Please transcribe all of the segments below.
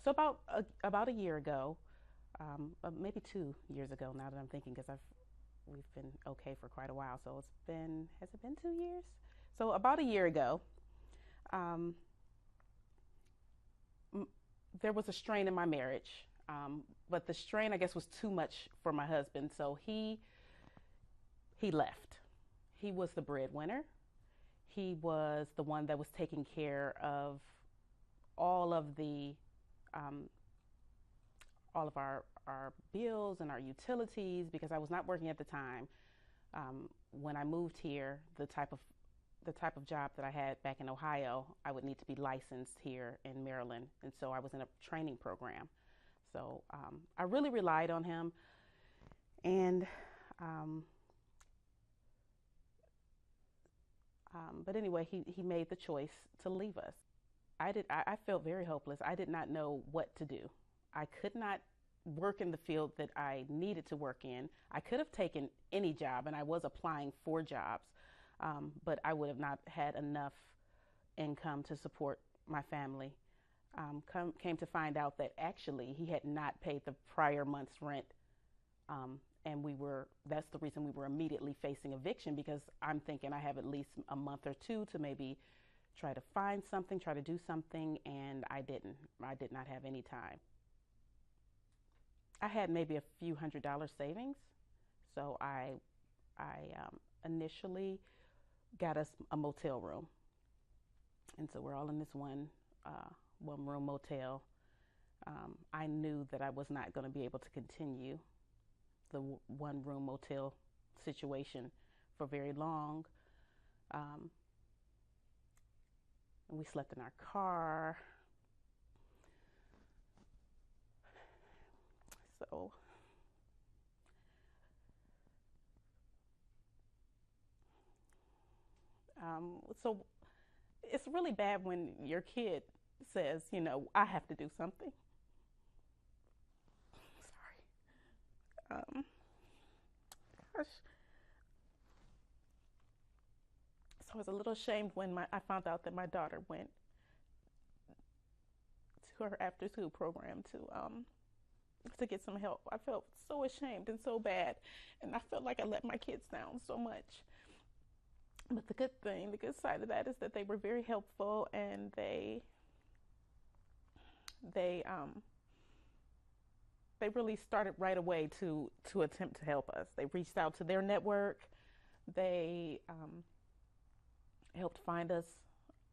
So about a year ago, maybe 2 years ago. Now that I'm thinking, because we've been okay for quite a while. So has it been 2 years? So about a year ago, um, there was a strain in my marriage. But the strain, I guess, was too much for my husband. So he left. He was the breadwinner. He was the one that was taking care of all of the um, all of our bills and our utilities because I was not working at the time. When I moved here, the type of job that I had back in Ohio, I would need to be licensed here in Maryland, and so I was in a training program. So I really relied on him, and um, but anyway, he made the choice to leave us. I felt very hopeless. I did not know what to do. I could not work in the field that I needed to work in. I could have taken any job, and I was applying for jobs, but I would have not had enough income to support my family. Came to find out that actually he had not paid the prior month's rent, and that's the reason we were immediately facing eviction, because I'm thinking I have at least a month or two to maybe try to find something, try to do something, and I didn't. I did not have any time. I had maybe a few $100 savings, so I initially got us a motel room, and so we're all in this one room motel. I knew that I was not going to be able to continue the one room motel situation for very long. Um, and we slept in our car. So so it's really bad when your kid says, I have to do something. Sorry. Um, Gosh. So I was a little ashamed when I found out that my daughter went to her after school program to get some help. I felt so ashamed and so bad, and I felt like I let my kids down so much. But the good side of that is that they were very helpful, and they they really started right away to attempt to help us. They reached out to their network. They helped find us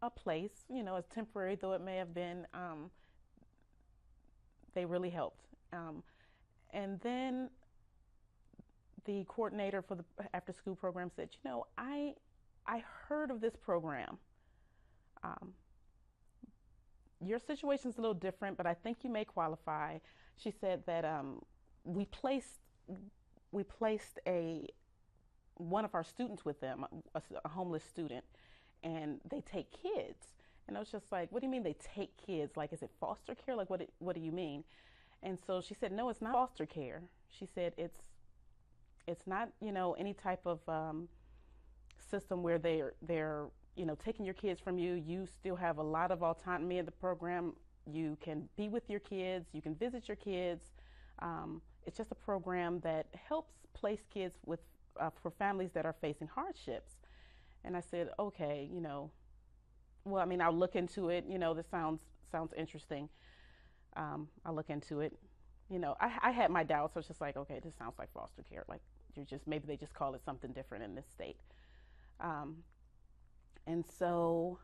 a place, as temporary though it may have been. They really helped. And then the coordinator for the after school program said, I heard of this program. Um, your situation is a little different, but I think you may qualify. She said that we placed we placed a one of our students with them, a homeless student, and they take kids. And I was just like, what do you mean they take kids? Like, is it foster care? Like, what do you mean? And so she said, no, it's not foster care. She said it's not, any type of system where they're taking your kids from you. You still have a lot of autonomy in the program. You can be with your kids. You can visit your kids. It's just a program that helps place kids with for families that are facing hardships. And I said, okay, well, I mean, I'll look into it. This sounds interesting. I'll look into it. I had my doubts. So it's just like, okay, this sounds like foster care. Like, maybe they just call it something different in this state. Um, and so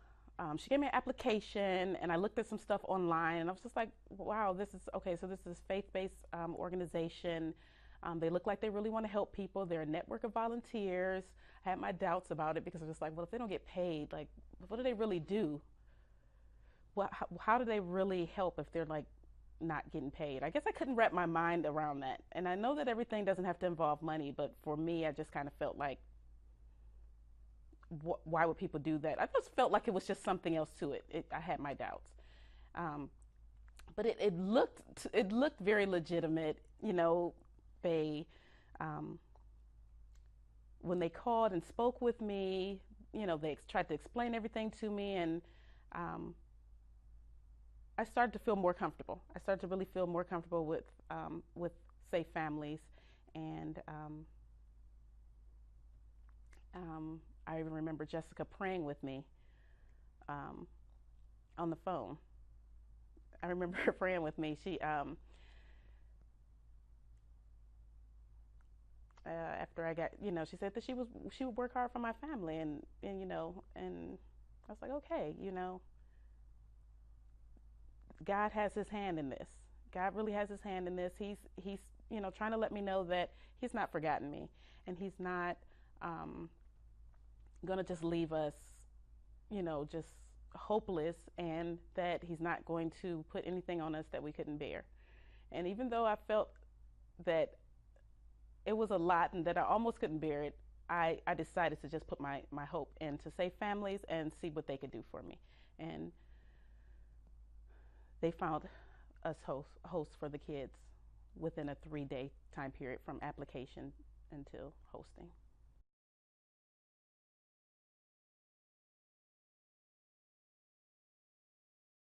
she gave me an application, and I looked at some stuff online, and I was just like, wow, this is okay. So this is faith-based organization. They look like they really want to help people. They're a network of volunteers. I had my doubts about it because I was just like, well, if they don't get paid, like, what do they really do? How do they really help if they're like not getting paid? I guess I couldn't wrap my mind around that. And I know that everything doesn't have to involve money, but for me, I just kind of felt like, why would people do that? I just felt like it was just something else to it. I had my doubts, um, but it looked very legitimate. They um, when they called and spoke with me, they tried to explain everything to me, and um, I started to feel more comfortable. I started to really feel more comfortable with safe families, and I even remember Jessica praying with me um, on the phone. I remember her praying with me. After I got, she said that she would work hard for my family, and and I was like, okay, God has His hand in this. God really has His hand in this. He's trying to let me know that He's not forgotten me, and He's not um, gonna just leave us, just hopeless, and that He's not going to put anything on us that we couldn't bear. And even though I felt that it was a lot and that I almost couldn't bear it, I decided to just put my hope into safe families and see what they could do for me. And they found us hosts for the kids within a 3-day time period from application until hosting.